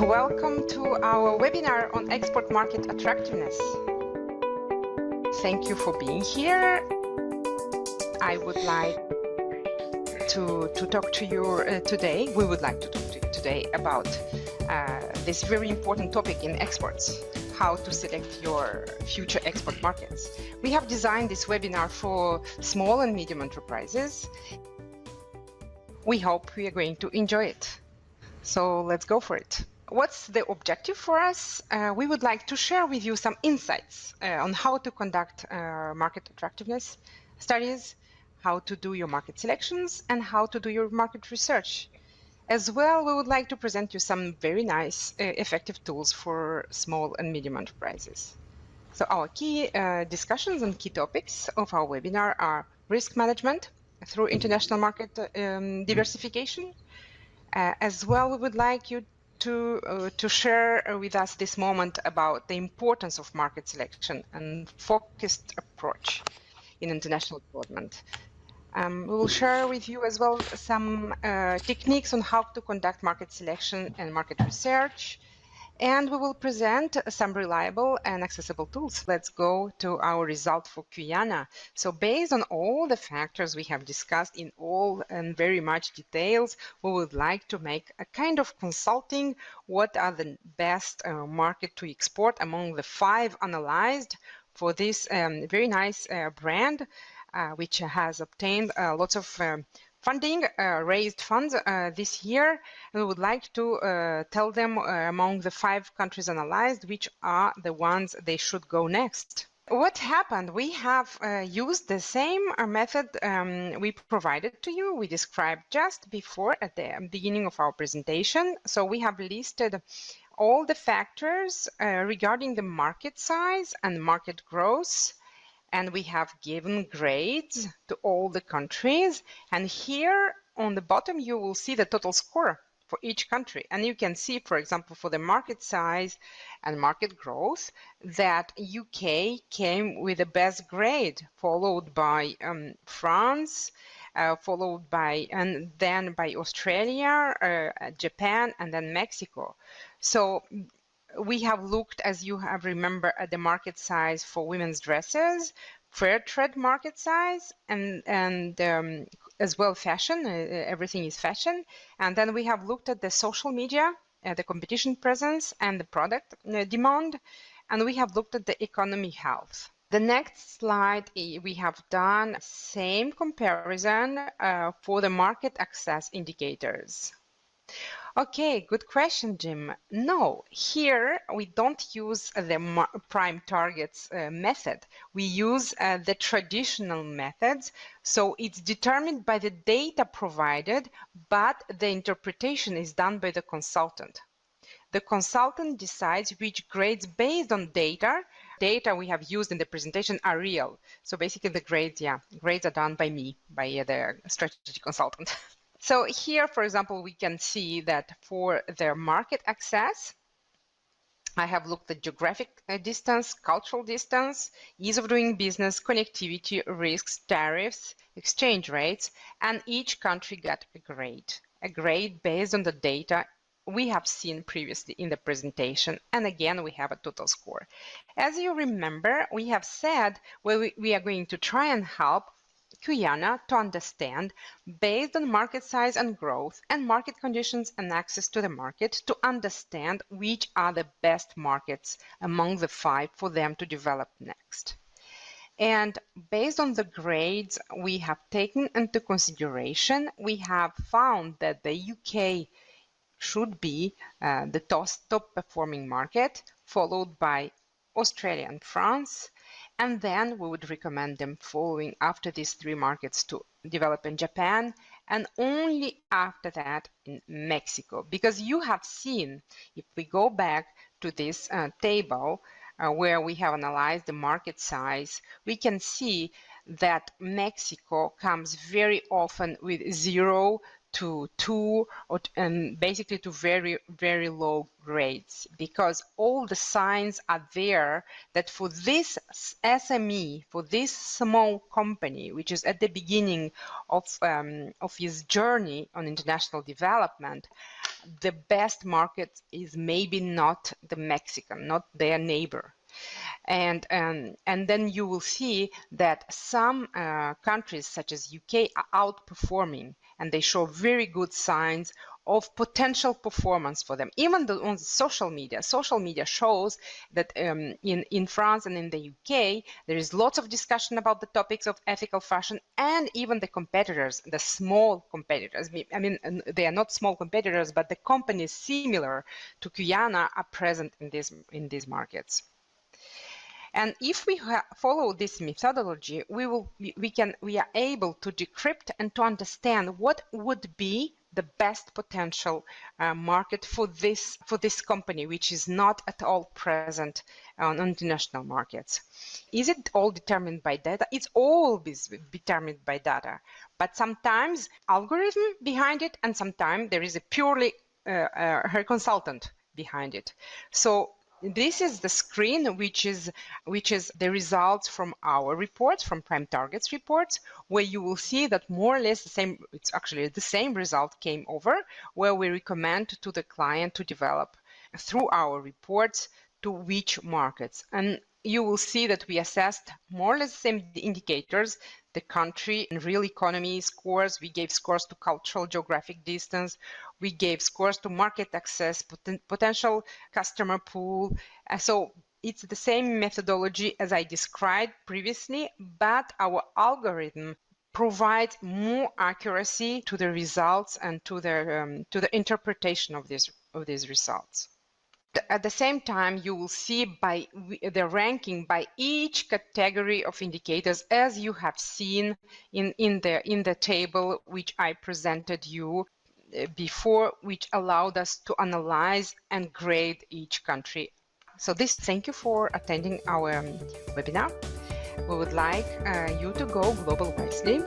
Welcome to our webinar on export market attractiveness. Thank you for being here. I would like to talk to you today. We would like to talk to you today about this very important topic in exports, how to select your future export markets. We have designed this webinar for small and medium enterprises. We hope we are going to enjoy it. So let's go for it. What's the objective for us? We would like to share with you some insights on how to conduct market attractiveness studies, how to do your market selections, and how to do your market research. As well, we would like to present you some very nice, effective tools for small and medium enterprises. So our key discussions and key topics of our webinar are risk management through international market diversification. As well, we would like you to share with us this moment about the importance of market selection and focused approach in international development. We will share with you as well some techniques on how to conduct market selection and market research, and we will present some reliable and accessible tools. Let's go to our result for Guyana. So based on all the factors we have discussed in all and very much details, we would like to make a kind of consulting what are the best market to export among the 5 analyzed for this very nice brand, which has obtained lots of funding, raised funds this year, and we would like to tell them among the 5 countries analyzed which are the ones they should go next. What happened? We have used the same method we provided to you, we described just before at the beginning of our presentation. So we have listed all the factors regarding the market size and market growth, and we have given grades to all the countries. And here on the bottom, you will see the total score for each country. And you can see, for example, for the market size and market growth, that UK came with the best grade, followed by France, followed by, and then by Australia, Japan, and then Mexico. So we have looked, as you have remember, at the market size for women's dresses, fair trade market size, and as well fashion. Everything is fashion. And then we have looked at the social media, the competition presence, and the product demand. And we have looked at the economy health. The next slide, we have done same comparison for the market access indicators. Okay, good question, Jim. No, here we don't use the prime targets method. We use the traditional methods. So it's determined by the data provided, but the interpretation is done by the consultant. The consultant decides which grades based on data. Data we have used in the presentation are real. So basically the grades, grades are done by me, by the strategy consultant. So here, for example, we can see that for the market access, I have looked at geographic distance, cultural distance, ease of doing business, connectivity, risks, tariffs, exchange rates, and each country got a grade based on the data we have seen previously in the presentation. And again, we have a total score. As you remember, we have said we are going to try and help Guyana to understand, based on market size and growth and market conditions and access to the market, to understand which are the best markets among the 5 for them to develop next. And based on the grades we have taken into consideration, we have found that the UK should be the top performing market, followed by Australia and France. And then we would recommend them following after these 3 markets to develop in Japan, and only after that in Mexico. Because you have seen, if we go back to this table where we have analyzed the market size, we can see that Mexico comes very often with 0 to 2, and basically to very, very low grades, because all the signs are there that for this SME, for this small company, which is at the beginning of his journey on international development, the best market is maybe not the Mexican, not their neighbor. And then you will see that some countries such as UK are outperforming, and they show very good signs of potential performance for them. Even on social media shows that in France and in the UK, there is lots of discussion about the topics of ethical fashion, and even the competitors, the small competitors. I mean, they are not small competitors, but the companies similar to Kuyana are present in these markets. And if we follow this methodology, we are able to decrypt and to understand what would be the best potential market for this company, which is not at all present on international markets. Is it all determined by data? It's always determined by data, but sometimes algorithm behind it, and sometimes there is a purely her consultant behind it. So this is the screen, which is the results from our reports, from Prime Targets reports, where you will see that more or less the same, it's actually the same result came over, where we recommend to the client to develop through our reports to which markets. And you will see that we assessed more or less the same indicators, the country and real economy scores. We gave scores to cultural geographic distance. We gave scores to market access, potential customer pool. So it's the same methodology as I described previously, but our algorithm provides more accuracy to the results and to the interpretation of these results. At the same time, you will see by the ranking by each category of indicators, as you have seen in the table which I presented you before, which allowed us to analyze and grade each country. So thank you for attending our webinar. We would like you to go global wisely.